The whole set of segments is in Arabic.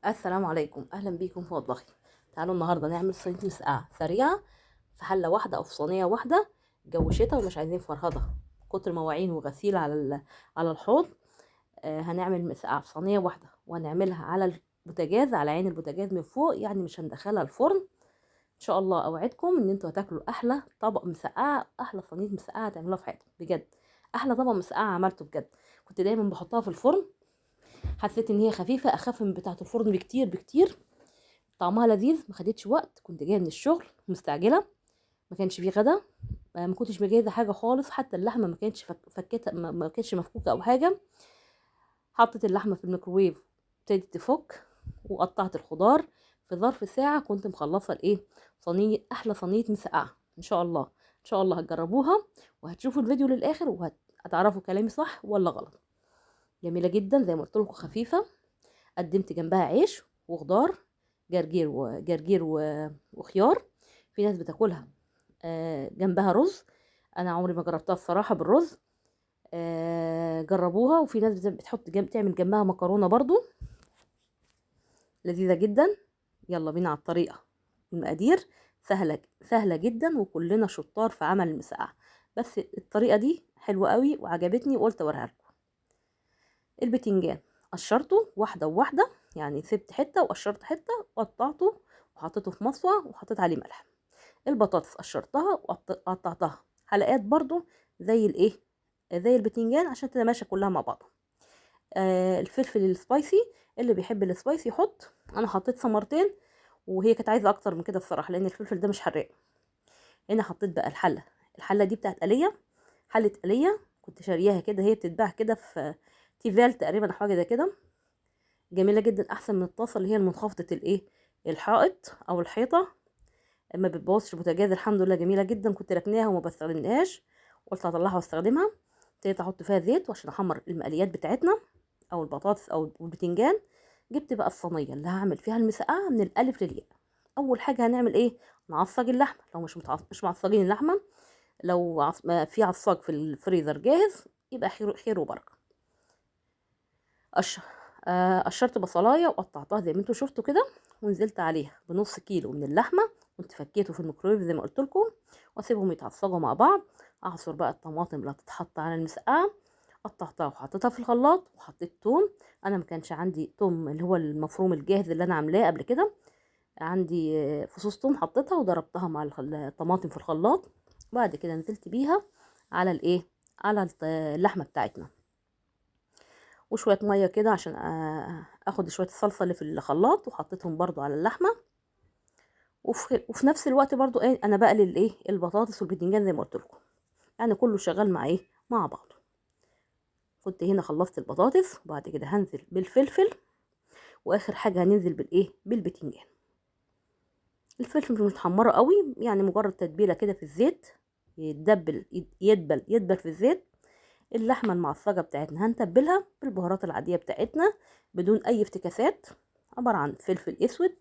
السلام عليكم، اهلا بيكم في مطبخي. تعالوا النهارده نعمل صينيه مسقعه سريعه في حله واحده او في صينيه واحده. جو شتا ومش عايزين فرهضه كتر مواعين وغسيل على الحوض. هنعمل مسقعه في صينيه واحده وهنعملها على البوتاجاز، على عين البوتاجاز من فوق، يعني مش هندخلها الفرن. ان شاء الله اوعدكم ان انتوا هتاكلوا احلى طبق مسقعه، احلى صينيه مسقعه هتعملوها في حياتكم بجد. احلى طبق مسقعه عملته بجد. كنت دايما بحطها في الفرن، حسيت ان هي خفيفه، اخف من بتاعه الفرن بكتير بكتير. طعمها لذيذ، ما خدتش وقت، كنت جايه من الشغل مستعجله، ما كانش في غدا. ما كنتش مجهزه حاجه خالص، حتى اللحمه ما كانتش فكتها، ما كانتش مفكوكه او حاجه. حطيت اللحمه في الميكروويف، ابتدت تفك، وقطعت الخضار. في ظرف ساعه كنت مخلصه الايه، صينيه، احلى صينيه مسقعه. ان شاء الله ان شاء الله هتجربوها وهتشوفوا الفيديو للاخر وهتعرفوا كلامي صح ولا غلط. جميله جدا زي ما قلت لكم، خفيفه. قدمت جنبها عيش وخضار، وخيار. في ناس بتاكلها جنبها رز. انا عمري ما جربتها الصراحه بالرز. جربوها. وفي ناس تعمل جنبها مكرونه برضو، لذيذه جدا. يلا بينا على الطريقه. المقادير سهله سهله جدا، وكلنا شطار في عمل المسقعه، بس الطريقه دي حلوه قوي وعجبتني وقلت اوريها لكم. البتنجان قشرته واحده وواحده، يعني سبت حته وقشرت حته وقطعته وحطيته في مصفى وحطيت عليه ملح. البطاطس قشرتها وقطعتها حلقات برضو، زي الايه، زي البتنجان، عشان تتماشى كلها مع بعض. الفلفل السبايسي، اللي بيحب السبايسي يحط. انا حطيت ثمرتين، وهي كانت عايزه اكتر من كده الصراحه، لان الفلفل ده مش حراق. هنا حطيت بقى الحله دي بتاعت آلية، حله آلية كنت شارياها كده، هي بتتباع كده في تيفال تقريبا، حاجه زي كده. جميله جدا، احسن من الطاسه اللي هي المنخفضه الايه، الحائط او الحيطه. ما بتبوظش بوتاجاز، الحمد لله جميله جدا. كنت ركناها وما بستخدمهاش، قلت هطلعها واستخدمها. ابتديت احط فيها زيت عشان احمر المقليات بتاعتنا، او البطاطس او البتنجان. جبت بقى الصينيه اللي هعمل فيها المسقعه من الالف للياء. اول حاجه هنعمل ايه؟ نعصج اللحمه. لو مش معصجين اللحمه، لو ما في عصاج في الفريزر جاهز، يبقى خير خير وبركه. قش... قشرت بصلايه وقطعتها زي ما انتوا شفتوا كده، ونزلت عليها بنص كيلو من اللحمه. كنت فكيته في الميكرويف زي ما قلت لكم، واسيبهم يتعصجوا مع بعض. اعصر بقى الطماطم اللي هتتحط على المسقعه، قطعتها وحطيتها في الخلاط، وحطيت توم. انا ما كانش عندي توم اللي هو المفروم الجاهز اللي انا عاملاه قبل كده، عندي فصوص توم، حطيتها وضربتها مع الطماطم في الخلاط. وبعد كده نزلت بيها على الايه، على اللحمه بتاعتنا، وشويه ميه كده عشان اخد شويه الصلصه اللي في الخلاط، وحطيتهم برضو على اللحمه. وفي نفس الوقت برضو ايه، انا بقلي الايه، البطاطس والبتنجان زي ما قلت لكم، يعني كله شغال مع ايه، مع بعض. كنت هنا خلصت البطاطس، وبعد كده هنزل بالفلفل، واخر حاجه هننزل بالايه، بالبتنجان. الفلفل مش متحمره قوي، يعني مجرد تتبيله كده في الزيت، يتدبل يدبل في الزيت. اللحمه المعصجه بتاعتنا هنتبلها بالبهارات العاديه بتاعتنا بدون اي افتكاسات، عباره عن فلفل اسود،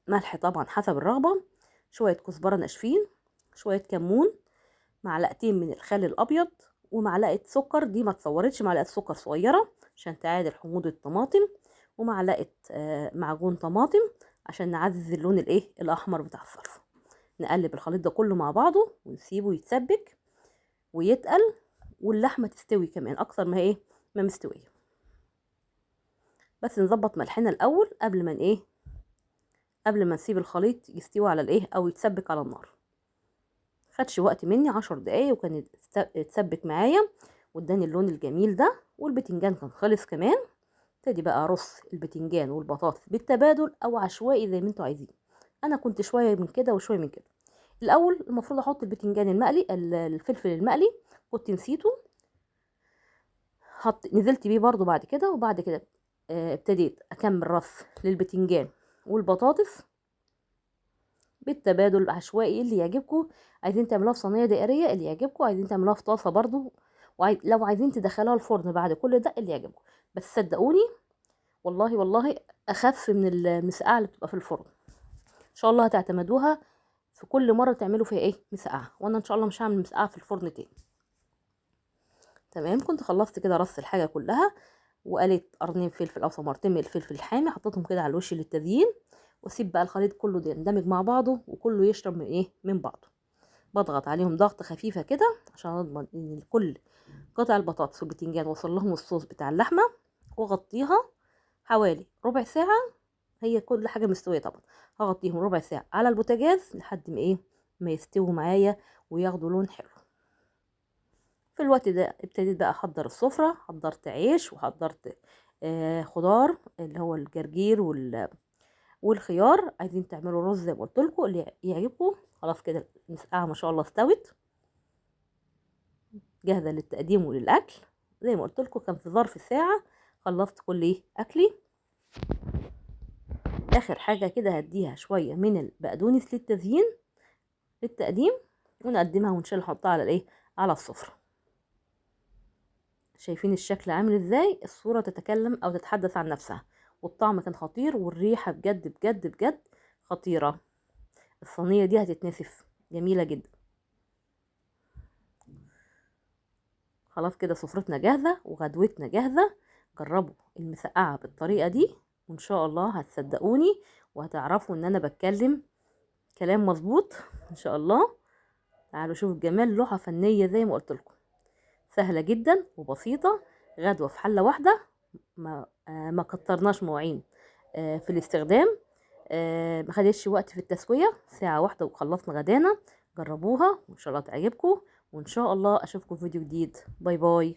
ملح طبعا حسب الرغبه، شويه كزبره ناشفين، شويه كمون، معلقتين من الخل الابيض، ومعلقه سكر، دي ما تصورتش، معلقه سكر صغيره عشان تعادل حموضه الطماطم، ومعلقه معجون طماطم عشان نعزز اللون الايه، الاحمر بتاع الصلصه. نقلب الخليط ده كله مع بعضه ونسيبه يتسبك ويتقل، واللحمه تستوي كمان اكتر ما ايه، ما مستويه. بس نظبط ملحنا الاول قبل ما ايه، قبل ما نسيب الخليط يستوي على الايه، او يتسبك على النار. خدش وقت مني 10 دقايق وكان اتسبك معايا، واداني اللون الجميل ده، والبتنجان كان خلص كمان. ابتدي بقى ارص البتنجان والبطاطس بالتبادل او عشوائي زي ما انتوا عايزين. انا كنت شويه من كده وشويه من كده. الاول المفروض احط البتنجان المقلي، الفلفل المقلي، كنت نسيته. نزلت بيه برضو بعد كده، وبعد كده ابتديت اكمل رص للبتنجان والبطاطس بالتبادل العشوائي اللي يعجبكم. عايزين تعملوها في صينيه دائريه اللي يعجبكم، عايزين تعملوها في طاسه برضو، لو عايزين تدخلوها الفرن بعد كل ده اللي يعجبكم. بس صدقوني، والله والله اخف من المسقعه اللي بتبقى في الفرن. ان شاء الله هتعتمدوها في كل مره تعملوا فيها ايه، مسقعه. وانا ان شاء الله مش هعمل مسقعه في الفرن تاني. تمام، كنت خلصت كده رص الحاجه كلها. وقالت قرنين فلفل او ثمرتين من الفلفل الحامي، حطيتهم كده على الوش للتزيين. واسيب بقى الخليط كله ده يندمج مع بعضه وكله يشرب من ايه، من بعضه. بضغط عليهم ضغطه خفيفه كده عشان اضمن ان كل قطع البطاطس والبتنجان وصل لهم الصوص بتاع اللحمه. واغطيها حوالي ربع ساعه، هي كل حاجه مستويه طبعا. هغطيهم ربع ساعه على البوتاجاز لحد ما ايه، ما يستووا معايا وياخدوا لون حلو. في الوقت ده ابتديت بقى احضر السفره، حضرت عيش وحضرت خضار اللي هو الجرجير والخيار. عايزين تعملوا رز زي ما قلت لكم اللي يعجبكم. خلاص كده المسقعه ما شاء الله استوت، جاهزه للتقديم وللاكل. زي ما قلت لكم كان في ظرف ساعه خلصت كل ايه اكلي. اخر حاجه كده هديها شويه من البقدونس للتزيين للتقديم، ونقدمها وان شاء الله نحطها على الايه، على السفره. شايفين الشكل عامل ازاي؟ الصوره تتكلم او تتحدث عن نفسها. والطعم كان خطير والريحه بجد بجد بجد خطيره. الصينيه دي هتتنسف، جميله جدا. خلاص كده سفرتنا جاهزه وغدوتنا جاهزه. جربوا المسقعه بالطريقه دي وان شاء الله هتصدقوني وهتعرفوا ان انا بتكلم كلام مظبوط ان شاء الله. تعالوا شوفوا الجمال، لوحه فنيه زي ما قلت لكم، سهله جدا وبسيطه. غدوه في حله واحده، ما كترناش مواعين في الاستخدام. ما خدتش وقت في التسويه، ساعه واحده وخلصنا غدانا. جربوها وان شاء الله تعجبكم، وان شاء الله اشوفكم في فيديو جديد. باي باي.